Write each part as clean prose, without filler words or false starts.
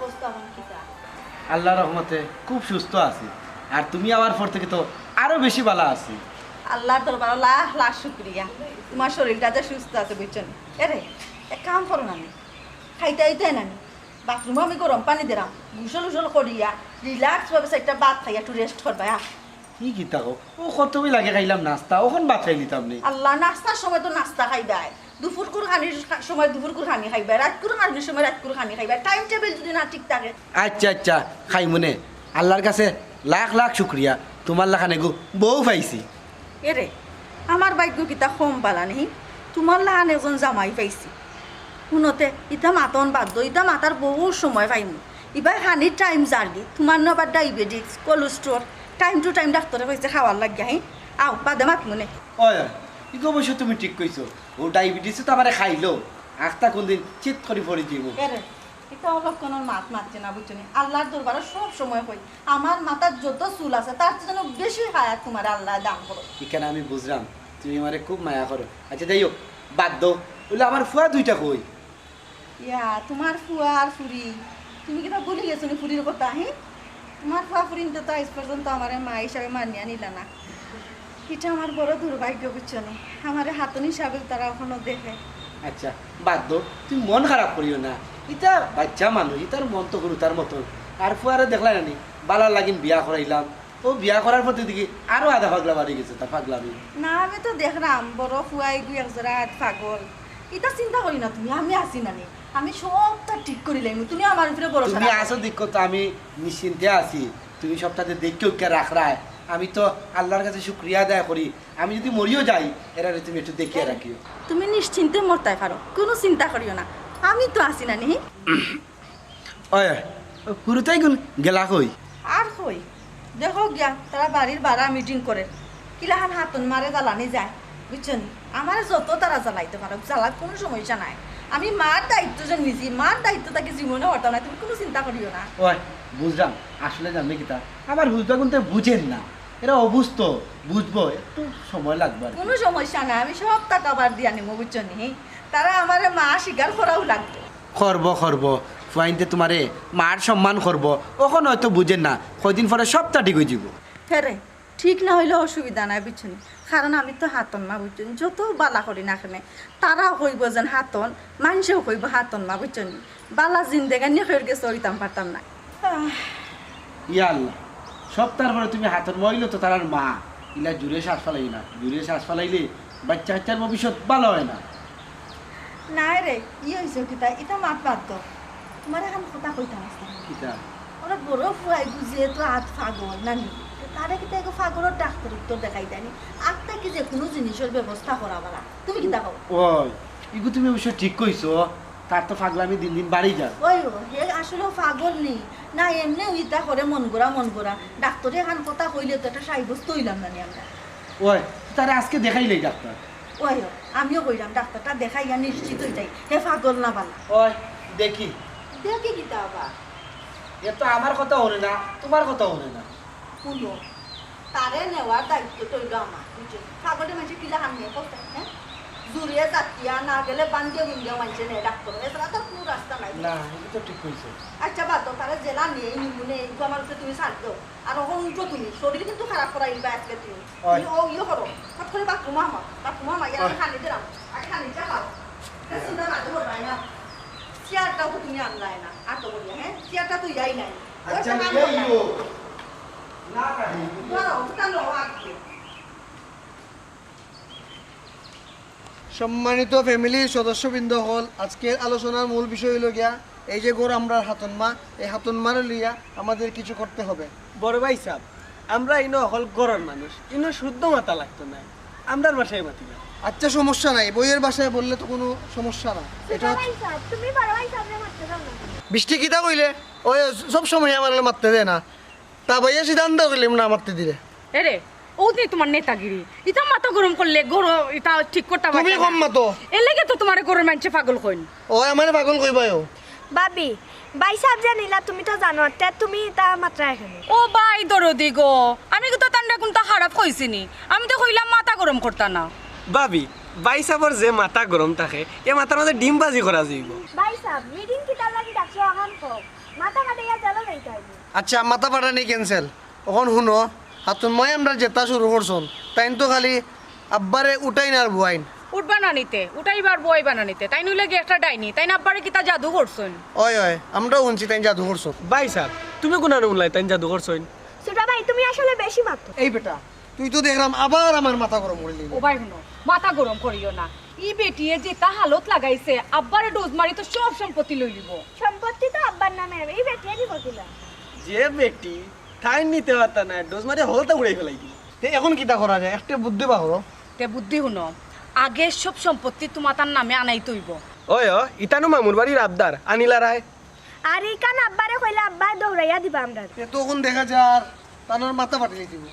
অবস্থা এখন কিটা? আল্লাহর রহমতে খুব সুস্থ আছি। আর তুমি আমার পর থেকে তো আরো বেশি ভালো আছি। আল্লাহর দরবারে লাখ লাখ শুকরিয়া, তোমার শরীরটা যে সুস্থ আছে বুঝছেন। এরে এক কাম করো না, খাইতে আইতে না, বাথরুমে আমি গরম পানি দিলাম, গুসল উসল করিয়া রিল্যাক্স ভাবে একটা ভাত খাইয়া একটু রেস্ট করবা। কি কিতা কো ও কতই লাগে খাইলাম নাস্তা, ওখান ভাত খাই নিতাম নি। আল্লাহ, নাস্তার সময় তো নাস্তা খাইবাই, দুপুর কুর খানির সময় দুপুর কুর খানি খাইবাই, রাত কুর খানির সময় রাত কুর খানি খাইবাই। টাইম টেবিল যদি না ঠিক থাকে। আচ্ছা আচ্ছা খাই মনে। আল্লাহর কাছে লাখ লাখ শুক্রিয়া, তোমার লাখানে গো বউ পাইছি। এরে আমার ভাগ্য কিতা কম পালা নেই, তোমার লাহান একজন জামাই পাইছি। শুনতে ইটা মাতন বাধ্য, ইটা মাতার বহু সময় পাইমু। এবার হানির টাইম জার্গি, তোমার আবার diabetics, cholesterol, time to time ডাক্তারে কইছে খাওয়ার লাগিয়া। আও বাদে মাত মনে। ওয় ইগো অবশ্য তুমি ঠিক কইছো, ও ডায়াবেটিস তো আমারে খাইলো, আখতা কোনদিন চিত করে পড়ে দিব। এরে এটা অলক্ষণের মাত মারছে না বুঝছো নি। আল্লাহর দরবারে সব সময় কই আমার মাথার যত চুল আছে তার জন্য বেশি হায়াত তোমার আল্লাহ দান করো। এখানে আমি বুঝলাম তুমি আমারে খুব মায়া করো। আচ্ছা যাই হোক বাদ দাও, বলে আমার ফুয়া দুইটা কই। ইয়া তোমার ফুয়া আর ফুরি, তুমি কিনা ভুলে গেছো নি ফুরির কথা? তোমার ফুয়া ফুরিন তো আজ পর্যন্ত আমার মা হিসাবে মানিয়া নিলা না। এটা আমার বড় দুর্ভাগ্য বুঝছো নি। আমার হাতন হিসাবে তারা এখনো দেখে। আচ্ছা বাদ দাও, তুমি মন খারাপ করিও না, ইটা বাচ্চা মানুষ, ইটার মন তো করু তার মতন। আর ফুয়ারে দেখলাই নানি বালা লাগিন বিয়া করাইলাম, ও বিয়া করার পর দেখি আরো আধা পাগলা বাড়ি গেছে, তা পাগলামি না আমি তো দেখলাম বড় ফুয়াই দুই একজোড়া পাগল। এটা চিন্তা করি না তুমি, আমি আছি নানি, আমি সবটা ঠিক করি লাইম। তুমি আমার উপরে বড় তুমি আসো দেখো তো আমি নিশ্চিন্তে আছি। তুমি সপ্তাহে দেখেও কে রাখ রায়, আমি তো আল্লাহর কাছে শুক্রিয়া আদায় করি। আমি যদি মরিও যাই এরা তুমি একটু দেখিয়ে রাখিও। তুমি নিশ্চিন্তে মরতাই পারো, কোনো চিন্তা করিও না, আমি তো আছি নানি। ওয় পুরোটাই গুণ গেলা কই। আর কই দেখো গিয়া তারা বাড়ির বাড়া মিটিং করে কিলাহান হাতন মারে জ্বালানি যায় বুঝছো নি। আমার যত তারা জ্বালাইতে পারো, জ্বালার কোনো সমস্যা নাই। আমি মার দায়িত্ব যে নিছি, মার দায়িত্ব তাকে জীবনে হতাম না, তুমি কোনো চিন্তা করিও না। ওয় বুঝলাম, আসলে জানবে কি তা আমার হুজবা কিন্তু বুঝেন না, এরা অবুঝতো, বুঝবো একটু সময় লাগবে আর কি। কোনো সমস্যা নাই, আমি সব টাকা বার দিয়া নিবো বুঝছো নি। তারা আমার মা স্বীকার করাও লাগতো। করব করব ফুয়াইনতে তোমারে মার সম্মান করব, ওখন হয়তো বুঝেন না, কয়দিন পরে সবটা ঠিক হয়ে যাব। হ্যাঁ রে, ঠিক না হইলে অসুবিধা নাই বুঝছো নি। কারণ আমি তো হাতন মা বুঝছো নি, যত বালা করি না কেনে তারাও কইব যেন হাতন, মানুষেও কইব হাতন মা বুঝছো নি। বালা জিন্দেগা নিয়ে হয়ে গেছে চলিতাম পারতাম না। ইয়া আল্লাহ, সপ্তাহ পরে তুমি হাতের মহিলা তো তার মা, ইলা জুড়ে শ্বাস ফালাই না, জুড়ে শ্বাস ফালাইলে বাচ্চা বাচ্চার ভবিষ্যৎ ভালো হয় না। নাই রে, ই হয়েছে কিতা এটা মাত বাদ তো তোমার এখন কথা কইতাম আসতে কিতা ওরা বড় ফুয়াই বুঝিয়ে তো হাত পাগল নানি, তারা কিতা এগো পাগলের ডাক্তার উত্তর দেখাই দেয়নি। আত্মা কি যে কোনো জিনিসের ব্যবস্থা করা বালা, তুমি কিতা কও? ওই ইগু তুমি অবশ্য ঠিক কইছো, তার তো পাগলামি দিন দিন বাড়ি যা। ওই হে আসলে পাগল নেই না, এমনি ইতা করে মন গড়া ডাক্তারে এখন কথা কইলে তো একটা সাব্যস্ত হইলাম নানি আমরা। ওই তারে আজকে দেখাইলেই ডাক্তার। ওই আমিও কইলাম ডাক্তারটা দেখাইয়া নিশ্চিত হয়ে যাই হে পাগল না বালা। ওই দেখি দেখি কিতা আবার এ তো আমার কথা হলে না, তোমার কথা হলে না। শুনো তারে নেওয়ার দায়িত্ব তৈল আমার বুঝছো। পাগলের মানুষ কিলা হান নিয়ে করতে হ্যাঁ, জুড়িয়ে জাতিয়া না গেলে বান্ধিয়ে বুন্দিয়ে মানুষে নেই ডাক্তার, এছাড়া তো কোনো রাস্তা নাই। না এটা তো ঠিক কইছো। আচ্ছা বাদ দাও, তারা জেলা নেই নিমুনে এইগুলো আমার উপরে তুমি ছাড় দাও। আর ওখানে উঠো তুমি, শরীর কিন্তু খারাপ করা ইবা আজকে তুমি ওই। ও ইয়ে করো হট করে বাথরুমা ইয়া আমি খানি দিলাম, আগে খানি চালাও চিন্তা না দেবো ভাই না। চেয়ারটাও তো তুমি আনলাই না আতো বলিয়া, হ্যাঁ চেয়ারটা তো ইয়াই নাই। আচ্ছা নিয়েইও না কাহি ধরো ওটা লো আগে। সম্মানিত ফ্যামিলির সদস্যবৃন্দ হল, আজকের আলোচনার মূল বিষয় হলো গিয়া এই যে গোর আমরা হাতন মা, এই হাতন মারে লইয়া আমাদের কিছু করতে হবে। বড় ভাই সাহেব, আমরা ইনো হল গরর মানুষ, ইনো শুদ্ধ মাথা লাগতো না, আমরার বাসায় মাতি না। আচ্ছা সমস্যা নাই, বইয়ের বাসায় বললে তো কোনো সমস্যা না। এটা তুমি বড় ভাই সামনে মারতে দাও না। বৃষ্টি কিতা কইলে ওই সব সময় আমার মারতে দেয় না, তা ভাইয়া সিদ্ধান্ত কইলাম না মারতে দিলে। এরে ও নি তোমার নেতাগিরি, ইটা মাথা গরম করলে গরো এটা ঠিক করতে পারবে তুমি কম মাতো, এর লাগে তো তোমার গরুর মানছে পাগল কইন। ও আমার পাগল কইবাও। ভাবি ভাই সাহেব জানিলা তুমি তো জানো তে তুমি তা মাত্রা এখানে। ও ভাই দরদি গো, আমি তো তান্ডা কোনটা খারাপ কইছিনি, আমি তো কইলাম মাথা গরম করতা না। ভাবি ভাই সাহেবের যে মাথা গরম থাকে এ মাথার মধ্যে ডিম বাজি করা যাইব। ভাই সাহেব মিটিং কি তার লাগি ডাকছো আহান কো মাথা কাটাইয়া চলো যাইতে হইব আচ্ছা মাথা পাঠানি ক্যান্সেল এখন শুনো হাতুন মাই আমরা যেটা শুরু করছন তাই তো খালি আব্বারে উঠাই না আর বুয়াইন উঠবা না নিতে উঠাইবার বইবা না নিতে তাই নইলে গিয়ে একটা ডাইনি তাই না আব্বারে কিতা জাদু করছেন ওই ওই আমরাও শুনছি তাই জাদু করছো ভাই সাহেব তুমি কোন উনলাই তাই জাদু করছইন ছোট ভাই তুমি আসলে বেশি মাতো এই বেটা তুই তো দেখলাম আবার আমার মাথা গরম করে দিলি ও ভাই শুনো মাথা গরম করিও না ই বেটিয়ে যে তা হালত লাগাইছে আব্বারে ডোজ মারি তো সব সম্পত্তি লই লিব সম্পত্তি তো আব্বার নামে এই বেটিয়ে দিব কিলা যে বেটি ঠাই নিতে পারতা না ডোজ মারে হলতা উড়াই ফেলাই দি তে এখন কিটা করা যায় একটা বুদ্ধি বাহরো তে বুদ্ধি শুনো আগে সব সম্পত্তি তোমার তার নামে আনাই তৈব ওই ইতানু মামুর বাড়ির আবদার আনিলা রায় আর এই কান আব্বারে কইলে আব্বা দৌড়াইয়া দিবা আমরা তে তখন দেখা যার তানোর মাথা পাঠিয়ে দিব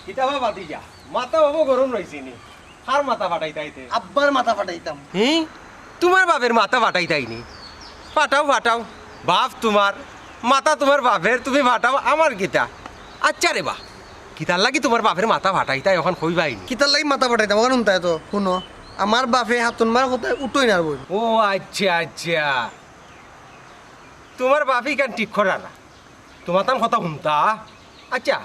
কিতাবা বাতি যা মাথা বাবু গরম রয়েছে নি আর মাথা ফাটাই তাইতে আব্বার মাথা পাঠাইতাম হি তোমার বাপের মাথা ফাটাই তাইনি ফাটাও ফাটাও বাপ তোমার মাথা তোমার বাপের তুমি ফাটাও আমার গীতা আচ্ছা রে বা কিতার লাগি তোমার বাপের মাথা ফাটাই তাই এখন কইবাই কিতার লাগি মাথা পাঠাইতাম কারণ তাই তো শুনো আমার বাপে হাতুন মার কথা উঠোই না আর বই ও আচ্ছা আচ্ছা তোমার বাপই কেন ঠিক করা না তোমার তার কথা শুনতা আচ্ছা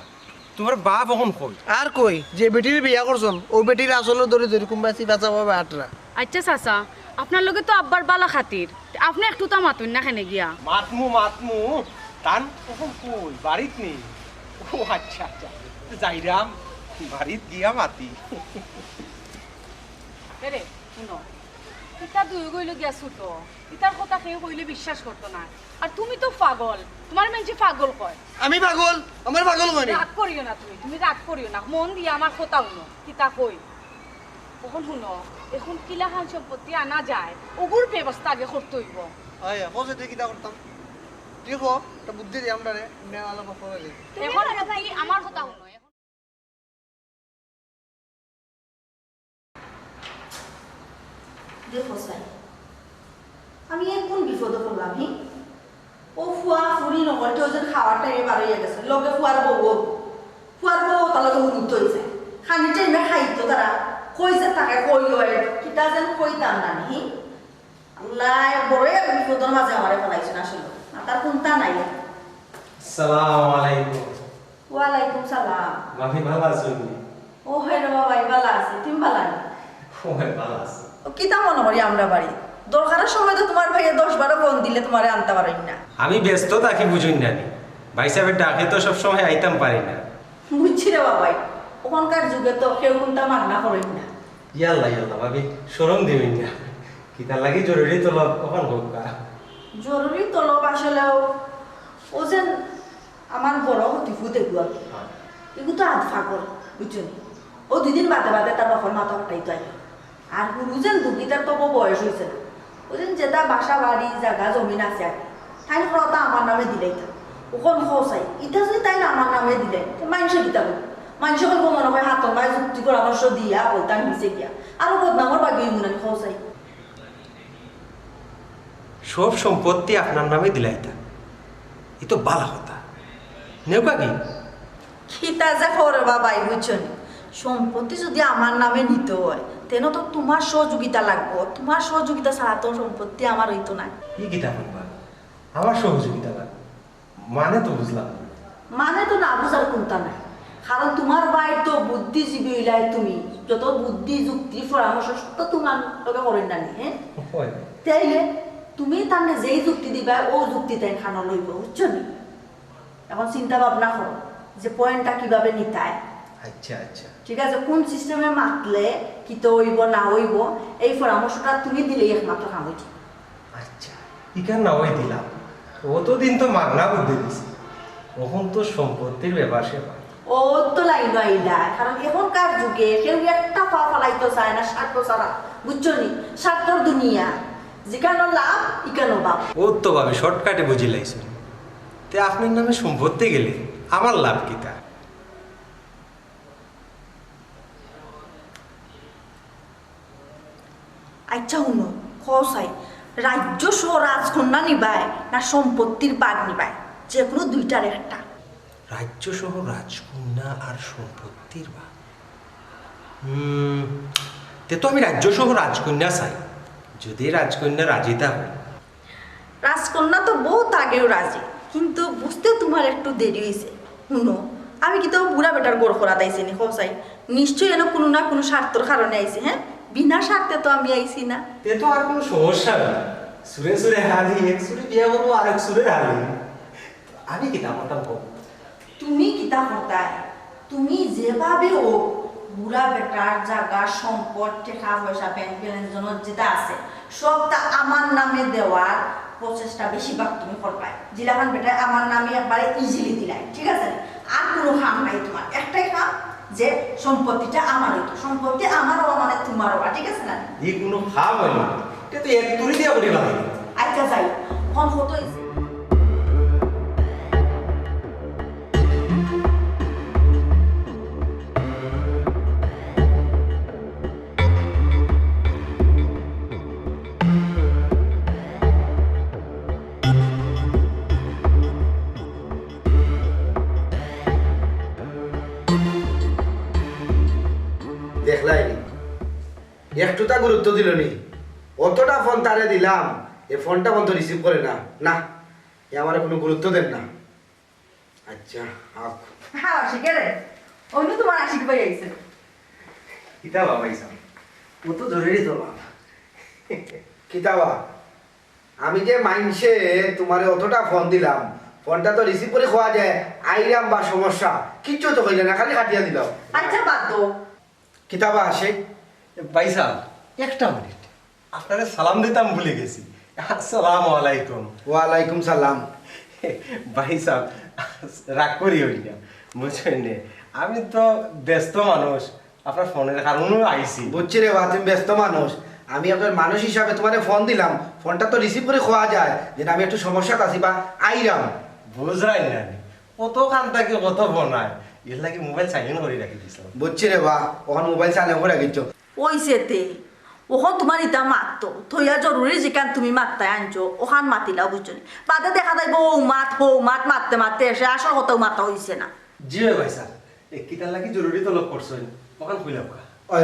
তোমার বাপ এখন কই আর কই যে বেটির বিয়া করছন ও বেটির আসলে ধরে ধরে কুম্বা বাঁচা পাবে আটরা আচ্ছা চাচা আপনার লগে তো আব্বার বালা খাতির আপনি একটু তা মাতুন না খেনে গিয়া মাতমু মাতমু তান এখন কই বাড়িত নেই ও আচ্ছা আচ্ছা যাইরাম বাড়িত গিয়া মাতি রে শুনো ইতা দুই গইল গিয়া ছুট ইতার কথা কেউ কইলে বিশ্বাস করতো না আর তুমি তো পাগল তোমার মেনছে পাগল কয় আমি পাগল আমার পাগল কই রাগ করিও না তুমি রাগ করিও না মন দিয়ে আমার কথা শুনো কিতা কই এখন শুনো এখন কিলাখান সম্পত্তি আনা যায় ওগুর ব্যবস্থা আগে করতে হইব আয় বসে তুই কিটা করতাম দেখো একটা বুদ্ধি দি আমরা রে নে আলো বাপরে এখন বুদ্ধি আমার কথা শুনো এখন দেখো সাই আমি এই কোন বিপদে পড়লাম হি ও ফুয়া ফুরি নগরতে ওজন খাওয়ার টাইমে বার হয়ে গেছে লগে ফুয়ার বউ তাহলে গুরুত্ব হয়েছে খানি টাইমে খাইতো তারা কইছে তাকে কই হয় কিতা যেন কইতাম না নি আল্লাহ বড় এক বিপদের মাঝে আমারে ফেলাইছেন আসলে তার কোনটা নাই আসসালামু আলাইকুম ওয়ালাইকুম সালাম মামি ভালো আছেন ও হয় রে বাবা ভালো আছে তুমি ভালো নি ও ভালো আছে কিতা মনে করি আমরা বাড়ি দরকারের সময় তো তোমার ভাইয়ে 10-12 ফোন দিলে তোমারে আনতে পারেন না আমি ব্যস্ত তাকে বুঝুন না ভাই সাহেবের ডাকে তো সবসময় আইতাম পারি না বুঝছি রে বাবাই ওখানকার যুগে তো কেউ কোনটা মাগনা করেন না ইয়াল্লা ইয়াল্লা ভাবি শরম দিবেন না কিতার লাগি জরুরি তো লব কখন হোক জরুরি তলব আসলেও ও যেন আমার বড় হতিফুত এগুয়া এগু তো আধ ফাগল বুঝছেন ও 2 দিন বাদে বাদে তার বাপর মাথা উঠাইতো আই আর গুরু যেন দুঃখিতার তবু বয়স হয়েছে না ও যেন যেটা বাসা বাড়ি জায়গা জমিন আছে আর তাই কথা আমার নামে দিলেই থাক ওখন খসাই ইটা যদি তাই না আমার নামে দিলে মানুষে কিতা বল মানুষে বলব মনে হয় হাতর মায় যুক্তি পরামর্শ দিয়া বলতাম নিচে গিয়া আরো বদনামর বাকি মুনানি খসাই সব সম্পত্তি আপনার নামে দিলাইতা এ তো বালা কথা নেউকা কি খিতা যে করে বাবাই বুঝছেন সম্পত্তি যদি আমার নামে নিতে হয় তেন তো তোমার সহযোগিতা লাগবো তোমার সহযোগিতা ছাড়া তো সম্পত্তি আমার হইতো না ই কিতা করবা আমার সহযোগিতা লাগবে মানে তো বুঝলাম না। মানে তো না বুঝার কোনটা নাই কারণ তোমার ভাই তো বুদ্ধিজীবী হইলাই তুমি যত বুদ্ধি যুক্তি পরামর্শ তো তোমার লোকে করেন না নি হ্যাঁ হয় তাইলে তুমি তাহলে যেই যুক্তি দিবা ও যুক্তি তাই খানো লইব বুঝছো নি এখন চিন্তা ভাবনা করো যে পয়েন্টটা কিভাবে নিতায় আচ্ছা আচ্ছা ঠিক আছে কোন সিস্টেমে মাতলে কি তো হইব না হইব এই পরামর্শটা তুমি দিলেই একমাত্র কাম হইছে আচ্ছা ইকার না ওই দিলাম অতদিন তো মাগনা বুদ্ধি দিছি তখন তো সম্পত্তির ব্যাপার সেবা ও তো লাইন আইলা কারণ এখনকার যুগে কেউ একটা পা ফালাইতে চায় না স্বার্থ ছাড়া বুঝছো নি স্বার্থর দুনিয়া যেখানে লাভ ইকানো বাপ ও তো ভাবে শর্টকাটে বুঝি লাইছেন তে আপনার নামে সম্পত্তি গেলে আমার লাভ কিতা আচ্ছা শুনো খসাই রাজ্য সহ রাজকন্যা নিবায় না সম্পত্তির বাঘ নিবায় যে কোনো দুইটার একটা রাজ্য সহ রাজকন্যা আর সম্পত্তির বা তে তো আমি রাজ্য সহ রাজকন্যা চাই যদি রাজকন্যা রাজিতা হয় রাজকন্যা তো বহুত আগেও রাজি, কিন্তু বুঝতে তোমার একটু দেরি হয়েছে। শুনো, আমি কি তো বুড়া বেটার গোড় খোলা তাইছি নি খোসাই? নিশ্চয়ই এনে কোনো না কোনো স্বার্থর কারণে আইছি। হ্যাঁ, বিনা স্বার্থে তো আমি আইছি না। তে তো আর কোনো সমস্যা না, সুরে সুরে হালি, এক সুরে বিয়া করবো আর এক সুরে হালি। আমি কিতা মতাম কব? তুমি কিতা করতাই? তুমি যেভাবে ও বুড়া বেটার জায়গা সম্পদ টাকা পয়সা ব্যাংক ব্যালেন্স যেটা আছে সবটা আমার নামে দেওয়ার প্রচেষ্টা বেশিরভাগ তুমি করবাই। জিলাখান বেটা আমার নামে একবারে ইজিলি দিলাই, ঠিক আছে? আর কোনো খাম নাই তোমার, একটাই খাম যে সম্পত্তিটা আমার হইতো, সম্পত্তি আমার হওয়া মানে তোমার হওয়া, ঠিক আছে না? এই কোনো খাম হয় না, এটা তো এক তুলি দিয়া বলি লাগে। আচ্ছা যাই, কোন কত হয়েছে? দেখলাই একটু তা গুরুত্ব দিল নি, অতটা ফোন তারে দিলাম, এই ফোনটা বন্ধ রিসিভ করে না। না, এ আমার কোনো গুরুত্ব দেন না। আচ্ছা আপ হ্যাঁ আশিকে রে, অন্য তোমার আশিক ভাই আইছে। কিতা বাবাইছাম, ও তো জরুরি তো বাবা। কিতাবা, আমি যে মাইনসে তোমারে অতটা ফোন দিলাম, ফোনটা তো রিসিভ করে খোয়া যায়, আইরাম বা সমস্যা কিচ্ছু তো হইলে না, খালি কাটিয়া দিলাম। আচ্ছা বাদ দাও। কিতাবা আসে ভাইসাব একটা মিনিট, আপনারা সালাম দিতাম ভুলে গেছি। আসসালামু আলাইকুম। ওয়ালাইকুম সালাম। ভাইসাব রাগ করি হই না, বুঝছেন নে, আমি তো ব্যস্ত মানুষ, আপনার ফোনের কারণেও আইছি। বুঝছি রে বা, তুমি ব্যস্ত মানুষ, আমি আপনার মানুষ হিসাবে তোমারে ফোন দিলাম, ফোনটা তো রিসিভ করে খোয়া যায় যে আমি একটু সমস্যাতে আছি বা আইরাম। বুঝরাই না, কত কান থাকে কত বনায়, এর লাগে মোবাইল সাইলেন্ট করে রাখি দিছিলাম। বুঝছি রে বা, ওখান মোবাইল চালে করে গেছো। ওইসেতে ওখান তোমার ইটা মাততো থইয়া জরুরি যেখান তুমি মাত্তায় আনছো ওখান মাতিলা, বুঝছো নি? বাদে দেখা যাইব ও মাত হো মাত মারতে মারতে এসে আসল কথাও মাতা হইছে না। জি ভাই স্যার, এই কিতার লাগি জরুরি তলব করছেন, ওখান কইলাম কা। ওই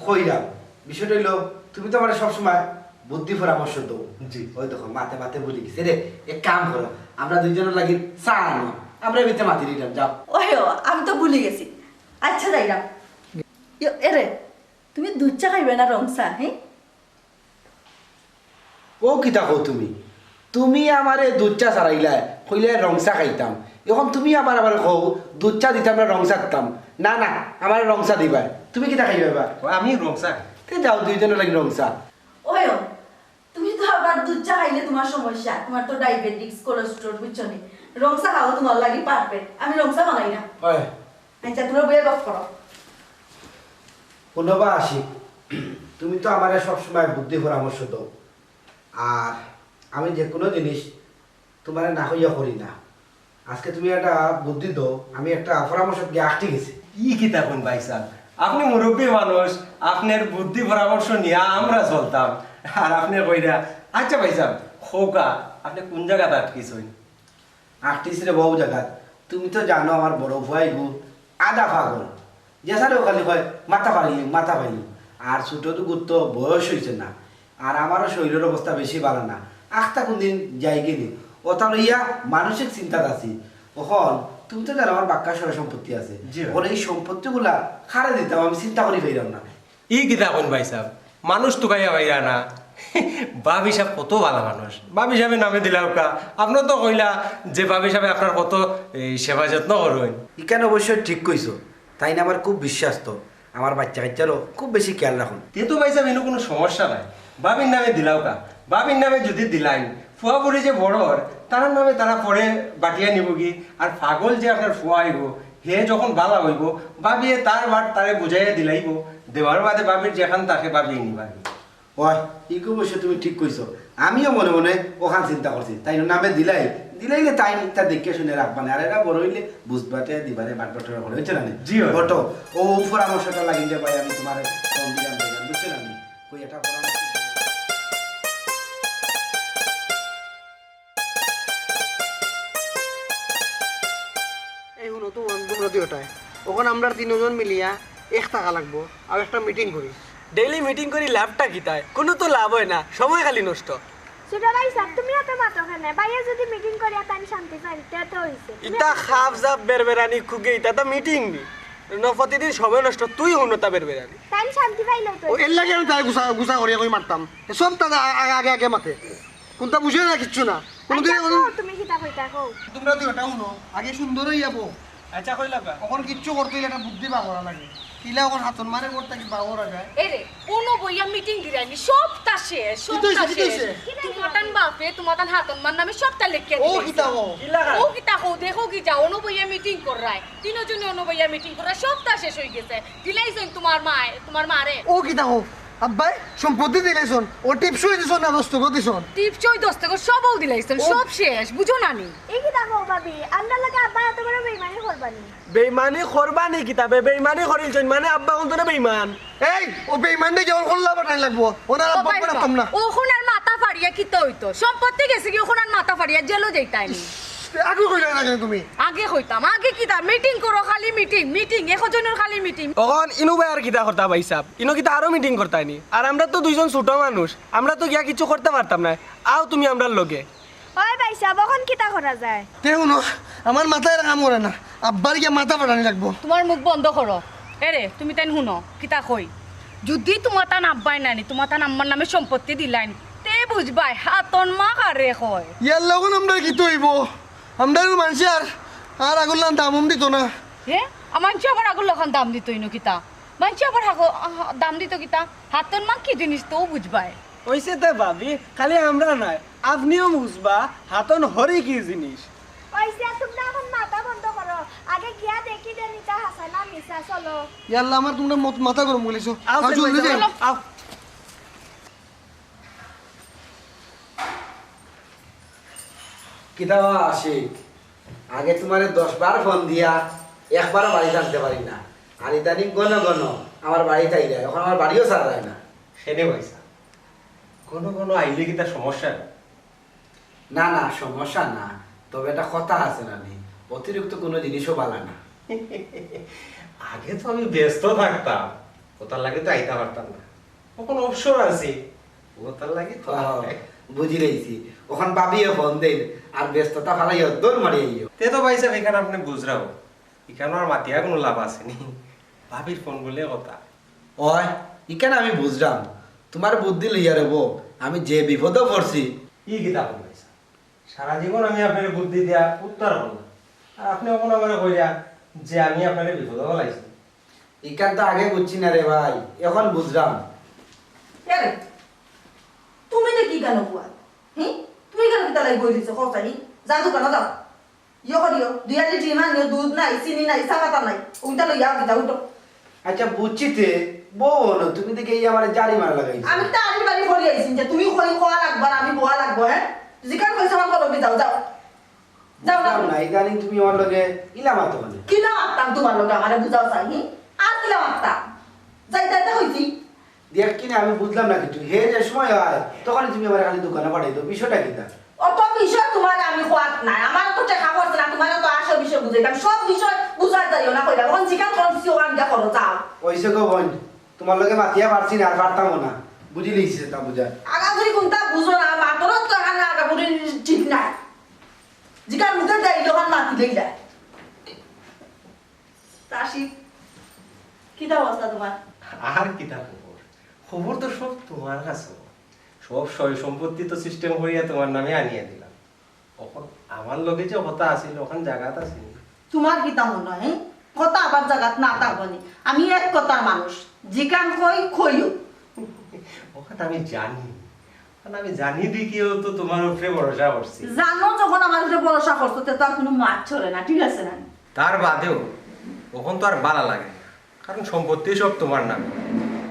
কইরাম, বিষয়টা হইলো তুমি তো আমার সবসময় বুদ্ধি পরামর্শ দাও। জি। ওই দেখো মাতে মাতে বলি গেছে রে, এক কাম করো, আমরা দুইজনের লাগি চা আনো, আমরা ভিতরে মাতি দিলাম, যাও। ওইও আমি তো ভুলে গেছি। আচ্ছা যাইরাম। এরে তুমি দুধ চা খাইবে না রং চা? হ্যাঁ, ও কিতা কও তুমি? তুমি আমারে দুধ চা ছাড়াইলা, কইলে রং চা খাইতাম, এখন তুমি আবার কও দুধ চা দিতাম না রং চা দিতাম। না না, আমার রং চা দিবা। তুমি কিতা খাইবা এবার? আমি রংসা তে যাও, দুইজনের লাগি রং চা। ওইও তুমি তো আবার দুধ চা খাইলে তোমার সমস্যা, তোমার তো ডায়াবেটিস কোলেস্ট্রল, বুঝছো নি? রং চা খাও তোমার লাগি পারফেক্ট, আমি রং চা বানাই না। ওই আচ্ছা তুমি বইয়ে গপ করো। কোনোবা আসি, তুমি তো আমার সবসময় বুদ্ধি পরামর্শ দাও, আর আমি যে কোনো জিনিস তোমার না হইয়া করি না। আজকে তুমি একটা বুদ্ধি দাও, আমি একটা পরামর্শ দিয়ে আটকে গেছি। ই কিতা কোন ভাই স্যার, আপনি মুরব্বী মানুষ, আপনার বুদ্ধি পরামর্শ নিয়ে আমরা চলতাম, আর আপনি কইরা আচ্ছা ভাই স্যার খোকা আপনি কোন জায়গাতে আটকিছেন? আটটিস রে বহু জায়গা, তুমি তো জানো আমার বড় ভাই গু আদা পাগল, যেসারে খালি কয় মাথা পারিলি মাথা পাইলি, আর ছোট তো গুরুত্ব বয়স হয়েছে না, আর আমারও শরীরের অবস্থা বেশি ভালো না, আখটা কোন দিন যাই গেলি ও তাহলে ইয়া মানসিক চিন্তাত আছি। ওখন তুমি তো জানো আমার বাক্কা সরে সম্পত্তি আছে, জি। ওর এই সম্পত্তিগুলা খারে দিতাম, আমি চিন্তা করি ফেরাম না। ই কিতা কোন ভাই সাহেব, মানুষ তো গাইয়া বাইরা না। বাবি সাহেব কত ভালো মানুষ, বাবি সাহেবের নামে দিলাম কা, আপনার তো কইলা যে বাবি সাহেব আপনার কত এই সেবা যত্ন করবেন। ইখানে অবশ্যই ঠিক কইছো, তাই না আমার খুব বিশ্বাস তো, আমার বাচ্চা কাচ্চারও খুব বেশি খেয়াল রাখুন। তে তো ভাই সাহেব এনে কোনো সমস্যা নাই, বাবির নামে দিলাও কা, বাবির নামে যদি দিলাই ফুয়া বুড়ি যে বড় তার নামে তারা পরে বাটিয়া নিব কি, আর পাগল যে আপনার ফুয়া আইব হে যখন বালা হইব বাবিয়ে তার বাট তারে বুঝাইয়া দিলাইব, দেওয়ার বাদে বাবির যেখান তাকে বাবিয়ে নিবানি। ওই ইকো অবশ্য তুমি ঠিক কইছো, আমিও মনে মনে ওখান চিন্তা করছি, তাই নামে দিলাইলে তাই তা দেখে শুনে রাখবানে, আর এরা বড় হইলে বুঝবাতে দিবারে বাট বাটরা করে, হইছে না? জি হয়। বটো ও পরামর্শটা লাগিয়ে যে ভাই আমি তোমার ফোন দিলাম, বুঝছে না? কই এটা পরামর্শ এই শুনো তো তোমরা দুটাই ওখানে আমরা তিনজন মিলিয়া 1 টাকা লাগবো আর একটা মিটিং করি। ডেইলি মিটিং করি লাভটা কি তাই? কোনো তো লাভ হয় না, সময় খালি নষ্ট। ছোট ভাই সাহেব তুমি এত মাত্র কেন বাইরে যদি মিটিং করি তাই শান্তি পাই তো হইছে ইটা খাপ জাপ বেরবেরানি খুগে ইটা তো মিটিং নি প্রতিদিন সময় নষ্ট তুই হুনতা বেরবেরানি তাই শান্তি পাইলো তো ও এর লাগে আমি তাই গুছা গুছা করিয়া কই মারতাম সব তারা আগে আগে মাতে কোনটা বুঝে না কিচ্ছু না কোনদিন তুমি কিতা কইতা কও তোমরা তো এটা শুনো আগে সুন্দর হয়ে যাবো আচ্ছা কই লাগা এখন কিচ্ছু করতে হইলে একটা বুদ্ধি বা করা লাগে কিলা এখন হাতন মারে করতে কি বা করা যায় এরে কোনো বইয়া মিটিং দিরাইনি সবটা শেষ কি সবটা হইছে, কি শেষ হইছে? তোমাতান বাপে তোমাতান হাতন মান নামে সবটা লিখে ও কিতা ও ও কিতা হো দেখো কি যাও অনু বইয়া মিটিং করায় তিনজনে অনু বইয়া মিটিং করায় সবটা শেষ হয়ে গেছে দিলাইছেন তোমার মারে ও কিতা ও আব্বাই সম্পত্তি দিলেছন ও টিপসই দিছন না দস্ত দিছন টিপচই দস্তক সবও দিলাইছেন সব শেষ বুঝো না নি এই কিতা কও ভাবি আমরা লাগে আব্বা এত বড় বেইমানি করবানি বেইমানি করবানি কিতাবে বেইমানি করিলছেন মানে আব্বা কোনটা বেইমান এই ও বেইমানটা কেমন করলা বাটাই লাগবো ওনার আব্বা পারতাম না ওখান আর মাথা ফাড়িয়া কিতা হইতো সম্পত্তি গেছে কি ওখান আর মাথা ফাড়িয়া জেলও যাইতাইনি আগে কইলা না কেন তুমি আগে হইতাম আগে কিতা মিটিং করো খালি মিটিং একজনের খালি মিটিং তখন ইনু ভাই আর কিতা করতা ভাই সাহেব ইনো কিতা আরো মিটিং করতাইনি আর আমরা তো দুইজন ছোট মানুষ আমরা তো গিয়া কিছু করতে পারতাম না আও তুমি আমরার লগে ওই ভাই সাহেব এখন কিতা করা যায় তে শুনো আমার মাথায় কাম করে না আব্বার গিয়ে মাথা পাঠানি লাগবো তোমার মুখ বন্ধ করো এরে তুমি তাই শুনো কিতা কই যদি তোমার তান আব্বাই নানি তোমার তান আম্মার নামে সম্পত্তি দিলাইন তে বুঝবাই হাতন মা কারে কয় ইয়ার লগন আমরা কি তৈব আমরা মানুষ আর আগুল্লান দাম দিত না হে আমানছি আবার আগুন লখান দাম দিতই নো কিতা মানছি আবার দাম দিত কিতা হাতন মা কি জিনিস তো বুঝবাই ওইসে তো ভাবি খালি আমরা নাই আপনিও বুঝবা হাতন হরি কি জিনিস ওই যে তোমরা এখন মাথা বন্ধ করো আগে গিয়া দেখি দে নিতা হাসানা মিসা চলো ইয়াল্লা আমার তোমরা মাথা গরম বলেছো আও জলদি যাই আও কিতা আশিক আগে তোমারে 10 বার ফোন দিয়া একবারও বাড়ি জানতে পারি না আর ইদানিং গণ আমার বাড়িতে আইলে এখন আমার বাড়িও ছাড়া যায় না সেনে পয়সা কোনো আইলে কি তার সমস্যা না না সমস্যা না তবে এটা কথা আছে না নি অতিরিক্ত কোনো জিনিসও ভালো না আগে তো আমি ব্যস্ত থাকতাম ওটার লাগে তো আইতে পারতাম না এখন অবসর আছে ওটার লাগে তো বুঝি রয়েছি ওখান ভাবিও ফোন দেন আর ব্যস্ততা ফালাইও দৌড় মারিয়ে তে তো ভাই সাহেব এখানে আপনি বুঝরাও এখানে আর মাতিয়া কোনো লাভ আসেনি ভাবির ফোন বললে কথা ওই ইখানে আমি বুঝলাম তোমার বুদ্ধি লইয়া রেব আমি যে বিপদে পড়ছি ই কিতাব বলছে সারা জীবন আমি আপনার বুদ্ধি দিয়া উত্তর করলাম আর আপনি এখন আমার কইরা যে আমি আপনার বিপদ বলাইছি ইখান তো আগে বুঝছি না রে ভাই এখন বুঝলাম এরে তুমি না কি গানো বুয়া তুমি কেন কিতা লাই বই দিছো খরচানি যা দোকানে যাও ইয়ে করিও 2 লিটার মান দুধ নাই চিনি নাই চাপাতা নাই ওইটা লইয়া কিতা উঠো আচ্ছা বুঝছি তে বোন তুমি দেখে এই আমার জারি মার লাগাইছো আমি তো আনি বাড়ি ভরি আইছি যে তুমি কই কোয়া লাগবা আমি বোয়া লাগবো হ্যাঁ জিকার কইছো আমার কলবি যাও যাও যাও না না ইদানিং তুমি আমার লগে ইলামা তো মানে কিলা মারতাম তোমার লোক আমারে বুঝাও চাই আর কিলা মারতাম যাই যাইতে হইছি দেখ কিনা আমি বুঝলাম না কিছু হে যে সময় হয় তখন তুমি আমার খালি দোকানে পাঠাই দাও বিষয়টা কি তা অত বিষয় তোমার আমি কোয়াত নাই আমার তো টাকা পড়ছে না তোমার তো আসল বিষয় বুঝাইতাম সব বিষয় বুঝাই যাইও না কইরা কোন জিকার করছি ওখান দিয়া করো যাও ওইসে গো বোন তোমার লগে মাতিয়া পারছি না আর পারতামও না বুঝি লিখছে তা বুঝা আগাগুড়ি কোনটা বুঝো না মাতরত তো এখানে আগাগুড়ি ঠিক নাই জিকার মুখে যাই যখন মাতি দেই যায় তাসি কি অবস্থা তোমার আর কিতা খবর তো সব তোমার কাছে সব সয় সম্পত্তি তো সিস্টেম করিয়া তোমার নামে আনিয়ে দিলাম এখন আমার লগে যে কথা আছিল ওখান জায়গাটা আছিল তোমার কি তেমন নয় কথা আবার জায়গাত না থাকবনি আমি এক কথার মানুষ জিকান কই কইও ওখানে আমি জানি কারণ আমি জানি দেখিও তো তোমার উপরে ভরসা করছি জানো যখন আমার উপরে ভরসা করছো তো আর কোনো মাছ চলে না ঠিক আছে না তার বাদেও তখন তো আর ভালো লাগে না কারণ সম্পত্তি সব তোমার নামে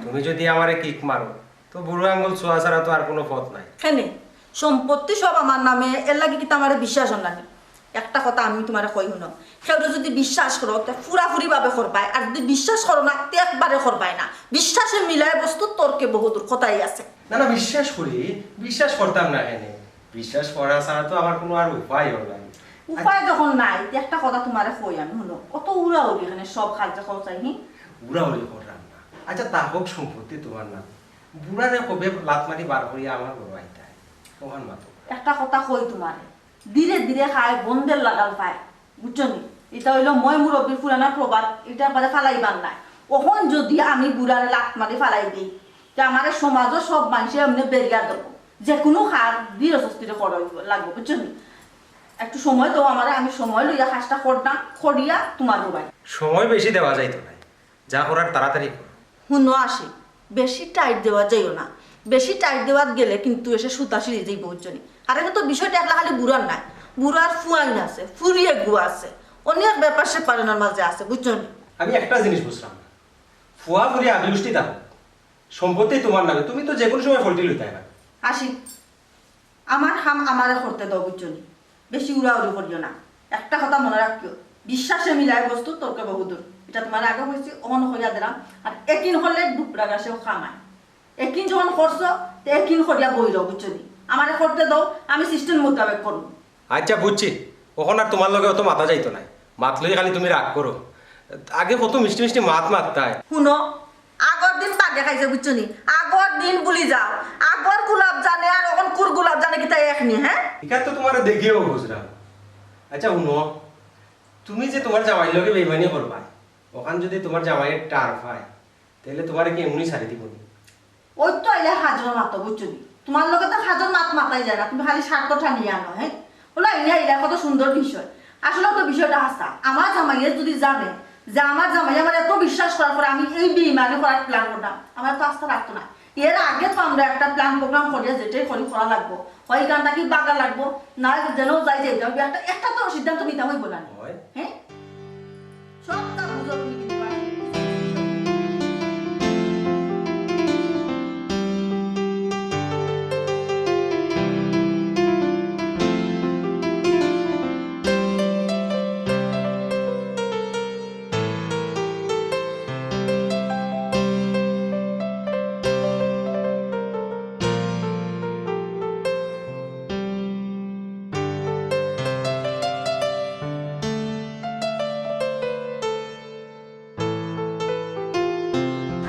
তুমি যদি আমারে কিক মারো তো বুড়ো আঙ্গুল ছোঁয়া ছাড়া তো আর কোনো পথ নাই কেনে সম্পত্তি সব আমার নামে এর লাগে কি তোমার বিশ্বাস লাগে একটা কথা আমি তোমার কই শুনো সেটা যদি বিশ্বাস করো তা ফুরাফুরি ভাবে করবাই আর যদি বিশ্বাস করো না তে একবারে করবাই না বিশ্বাসে মিলায় বস্তু তর্কে বহুদূর কথাই আছে না না বিশ্বাস করতাম না এখানে বিশ্বাস করা ছাড়া তো আমার কোনো আর উপায় হল না উপায় যখন নাই তে একটা কথা তোমার কই আমি শুনো কত উড়াউড়ি এখানে সব কাজ করছাই উড়াউড়ি করলাম না আচ্ছা তা হোক সম্পত্তি তোমার নাম বুড়ারে কবে লাত মারি বার করিয়া আমার বড় আইতায় ওখান মাতো একটা কথা কই তোমার, ধীরে ধীরে খায় বন্ধের লাগাল পায়, বুঝছো নি? এটা হইলো মই মুরব্বীর পুরানা প্রবাদ, এটার বাদে ফালাইবার নাই। ওখন যদি আমি বুড়ারে লাত মারি ফালাই দিই, যে আমার সমাজও সব মানুষে এমনি বেরিয়া দেবো, যে কোনো খার ধীরে সস্তিরে লাগবো, বুঝছো নি? একটু সময় দাও আমার, আমি সময় লইয়া কাজটা করতাম, করিয়া তোমার রুবাই সময় বেশি দেওয়া যাইতো না, যা করার তাড়াতাড়ি করো। শুনো আসে, বেশি টাইট দেওয়া যাইও না, বেশি টাইট দেওয়াত গেলে কিন্তু এসে সুতা সিঁড়ি যাই বুঝছনি। আর এটা তো বিষয়টা একলা খালি বুড়ার নাই, বুড়ার ফুয়াইন আছে, ফুরিয়ে গুয়া আছে, অনেক ব্যাপার সেপারেনার মাঝে আছে, বুঝছনি? আমি একটা জিনিস বুঝলাম না, ফুয়া ফুরি আবিষ্টি থাকো, সম্পত্তি তোমার নামে, তুমি তো যে কোনো সময় ফলটি লইতে না। আসি, আমার হাম আমারে করতে দাও, বুঝছনি? বেশি উড়াউড়ি করিও না। একটা কথা মনে রাখিও, বিশ্বাসে মিলায় বস্তু তোরকে বহুদূর, এটা তোমার আগে হয়েছে অহন করিয়া দিলাম। আর একিন হলে ডুবরা গাছেও খামায়, একিন যখন করছো তো একিন করিয়া বইল, বুঝছনি? আমারে করতে দাও, আমি সিস্টেম মোতাবেক করবো। আচ্ছা বুঝছি, ওখান আর তোমার লগে অত মাথা যাইতো নাই, মাত লই খালি তুমি রাগ করো। আগে কত মিষ্টি মিষ্টি মাত মারতায়। শুনো, আগর দিন বাগে খাইছে, বুঝছনি? আগর দিন বলি যাও, আগর গোলাপ জানে আর এখন কুর গোলাপ জানে কি তাই এখনি? হ্যাঁ, এখান তো তোমার দেখিও বুঝলাম। আচ্ছা শুনো, তুমি যে তোমার জামাই লগে বেইমানি করবা, ওখান যদি তোমার জামাইয়ের টার পায়, তাহলে তোমার কি এমনি ছাড়ি দিব? ওই তো আইলে হাজর মাতো, বুঝছনি? তোমার লোকে তো হাজর মাত মাতাই যায় না, তুমি খালি স্বার্থটা নিয়ে আনো। হ্যাঁ, বলো আইলে আইলা কত সুন্দর বিষয়। আসলে তো বিষয়টা হাসা, আমার জামাইয়ে যদি জানে যে আমার জামাই আমার এত বিশ্বাস করার পরে আমি এই বেইমানি করার প্ল্যান করতাম, আমার তো আস্থা রাখতো না। এর আগে তো আমরা একটা প্ল্যান প্রোগ্রাম করিয়া যেটাই করি করা লাগবো, হয় গানটা কি বাগা লাগবো না, যেন যাই যাই একটা একটা তো সিদ্ধান্ত নিতে হইব না। হ্যাঁ, সবটা বুঝো তুমি কিন্তু পারো।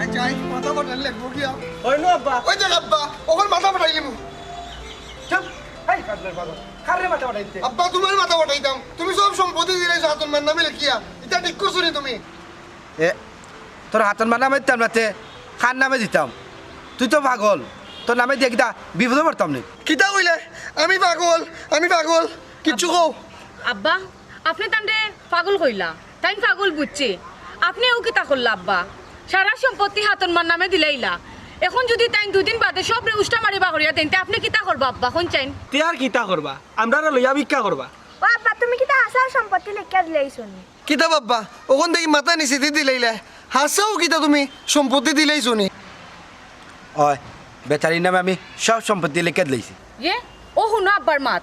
আচ্ছা মাথা ফাটাই লাগবো কি ওই নো আব্বা, ওই তো আব্বা ওখান মাথা ফাটাই লিমু। চুপ, এই কাজলের বাবা, কারে মাথা বাড়াইতে? আব্বা তোমার মাথা ফাটাইতাম, তুমি সব সম্পত্তি দিলাইছো হাতন মার নামে লেখিয়া, এটা ঠিক করছো নি তুমি? এ তোর হাতের মার নামে দিতাম নাতে, খান নামে দিতাম। তুই তো পাগল, তোর নামে দিয়ে কিতা বিপদে পড়তাম নি। কিতা কইলে? আমি পাগল, আমি পাগল, কিচ্ছু কও। আব্বা আপনি তান্ডে পাগল কইলা, তাই পাগল বুঝছে। আপনি ও কিতা করলা আব্বা? সারা সম্পত্তি হাতনমার নামে দিলাইলা, এখন যদি তাই দুদিন বাদে সব উষ্টা মারিবা করিয়া তেনতে আপনি কিতা করবা আব্বা? কোন চাইন তে আর কিতা করবা? আমরা লইয়া ভিক্ষা করবা। ও আব্বা তুমি কি তা আসার সম্পত্তি লেখা দিলাইছো নি? কিতা বাব্বা ওখান থেকে মাথা নিচে দিয়ে দিলাইলে, হাসাও কিতা তুমি সম্পত্তি দিলাইছো নি? ওই বেচারির নামে আমি সব সম্পত্তি লিখে দিয়েছি। এ ও শুনো আব্বার মাত।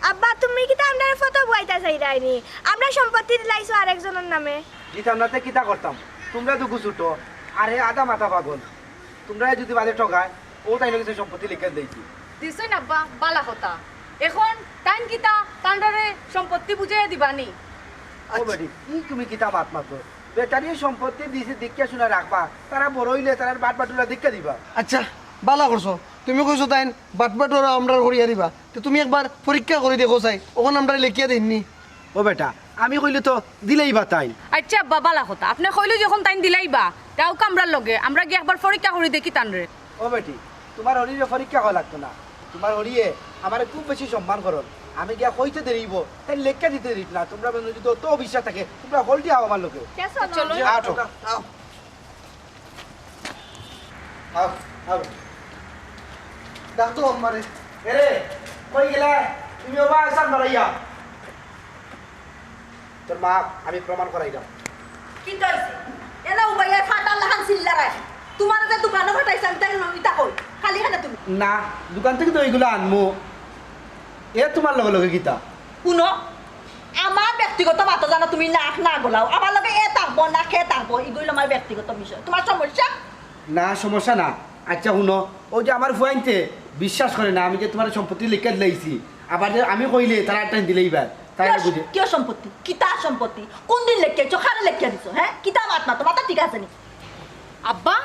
আব্বা তুমি কি তা আমরা ফটো বইতা চাইরাইনি? আমরা সম্পত্তি দিলাইছো আরেকজনের নামে। দিতাম নাতে কিতা করতাম, তোমরা দুগু ছুটো আর হে আধা মাথা পাগল, তোমরা যদি বাদে ঠকায় ও তাই কিছু সম্পত্তি লিখে দিয়েছি। দিছই আব্বা বালা কথা, এখন টাইম কিতা তান্ডারে সম্পত্তি বুঝাইয়া দিবানি। ও বেটি তুমি কিতা মাত মাতো, বেচারি সম্পত্তি দিয়েছে দীক্ষা শুনে রাখবা, তারা বড় হইলে তারা বাট বাটুলা দীক্ষা দিবা। আচ্ছা বালা করছো, তুমি কইছো তাই বাট বাটরা আমরা করিয়া দিবা, তো তুমি একবার পরীক্ষা করে দেখো চাই ওখানে আমরা লেখিয়া দিননি। ও বেটা আমি কইলে তো দিলেই বা তাই। আচ্ছা আব্বা বালা কথা, আপনি কইলো যখন টাইম দিলাইবা তাও কামরার লগে আমরা গিয়ে একবার পরীক্ষা করে দেখি তানরে। ও বেটি তোমার হরিয়ে পরীক্ষা করা লাগতো না, তোমার হরিয়ে আমার খুব বেশি সম্মান করো, আমি গিয়া কইতে দেরিব তাই লেখা দিতে দিত না। তোমরা যদি অত বিশ্বাস থাকে তোমরা হলটি আও আমার লোকে। চলো আটো আও আও আও ডাকতো আমারে। এরে কই গেলে তুমি বাবা আসান বাড়াইয়া, তোর মা আমি প্রমাণ করাই দাও। কি কইছে? এনা উবাইয়া ফাটাল লাহান সিল্লারায়, তোমার যে দোকানে ফাটাইছে আমি তাই ইতা কই খালি খানে তুমি। না দোকান থেকে তো এইগুলো আনমু, এ তোমার লগে লগে গীতা। শুনো, আমার ব্যক্তিগত মাতো জানো তুমি নাক না গোলাও, আমার লগে এ থাকবো না খেয়ে থাকবো, এগুলো আমার ব্যক্তিগত বিষয়, তোমার সমস্যা? না সমস্যা না। আচ্ছা শুনো, ওই যে আমার ফুয়াইনতে বিশ্বাস করে না আমি যে তোমার সম্পত্তি লিখে দিলাইছি, আবার যে আমি কইলে তারা একটা দিলেই বার তাই না বুঝে। কিয় সম্পত্তি? কিতা সম্পত্তি? কোন দিন লেখিয়েছো? খারে লেখিয়া দিছো? হ্যাঁ, কিতা মাত মাতো, মাথা ঠিক আছে নি? আব্বা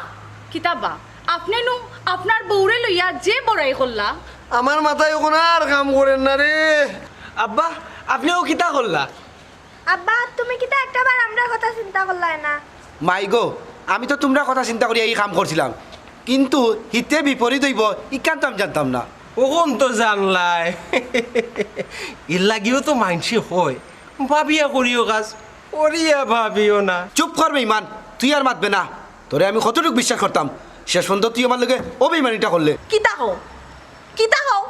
কিতাবা আপনি নু আপনার বউরে লইয়া যে বড়াই করলা, আমার মাথায় ওখানে আর কাম করেন না রে। আব্বা আপনিও কিতা করলা? আব্বা তুমি কিতা একটাবার আমরা কথা চিন্তা করলাই না? মাই গো, আমি তো তোমরা কথা চিন্তা করি এই কাম করছিলাম, কিন্তু হিতে বিপরীত হইব ইকান তো আমি জানতাম না। ওখন তো জানলাই এর লাগিও তো মানসি হয় ভাবিয়া করিও কাজ করিয়া ভাবিও না। চুপ করবে ইমান, তুই আর মাতবে না। তোরে আমি কতটুকু বিশ্বাস করতাম, শেষ পর্যন্ত তুই আমার লগে অভিমানিটা করলে। কিতা হও কিতা হও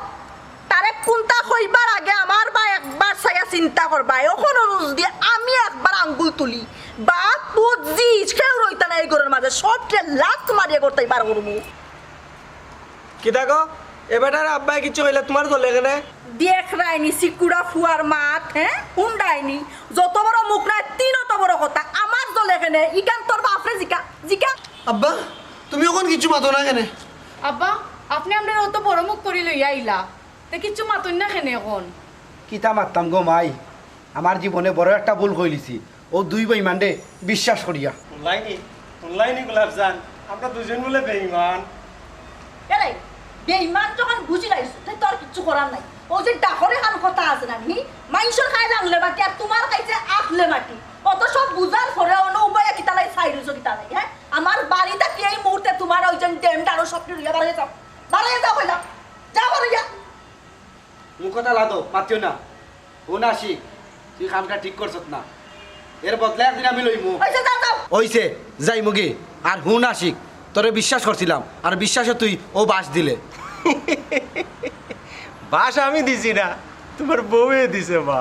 তারে কোনটা হইবার আগে আমার বা একবার ছায়া চিন্তা করবা। এখন অনুজ দিয়ে আমি একবার আঙ্গুল তুলি বা বুঝছি সেও রইতা না এই ঘরের মাঝে সবকে লাত মারিয়ে করতে পার করবো। কিতা গো এবারে আব্বাই কিছু হইলে তোমার দলে কেনে? দেখ রাইনি সিকুড়া ফুয়ার মাত, হ্যাঁ হুন্ডাইনি যত বড় মুখ নাই তিন অত বড় কথা আমার দলে এখানে ইকান তোর বাপরে জিকা জিকা। আব্বা তুমি ওখান কিছু মাতো না কেন? আব্বা আপনি আমরা অত বড় মুখ করি লইয়া আইলা তে কিছু মাতুন না কেন এখন? কিতা মারতাম গো মাই, আমার জীবনে বড় একটা ভুল কইলিছি। ও দুই ভাই মান্ডে বিশ্বাস করিয়া। অনলাইনে গোলাপজান আমরা দুজন বলে বেঈমান। এরে বেঈমান যখন বুঝি লাইছ তাই তোর কিচ্ছু করার নাই। ও যে ডাকরে খান কথা আছে না নি মাইনসর খাই লাগলে মাটি আর তোমার খাইছে আখলে মাটি। অত সব বুঝার পরে অন্য উপায় কিতালাই সাইরুছ কিতালাই। হ্যাঁ আমার বাড়িটা কি এই মুহূর্তে তোমার ওই জন ডেমটা আরো সব রইয়া বাড়িয়ে যাও কইলাম যাও বাড়িয়া। মুখ কথা লাদো মাতিও না। ও না শিখ, তুই কামটা ঠিক করছত না, এর বদলে একদিন আমি লইমু। হইছে যাও যাও ওইছে যাই মুগি। আর হুন আশিক, তোরে বিশ্বাস করছিলাম আর বিশ্বাসে তুই ও বাস দিলে। বাস আমি দিছি না, তোমার বউয়ে দিছে বা।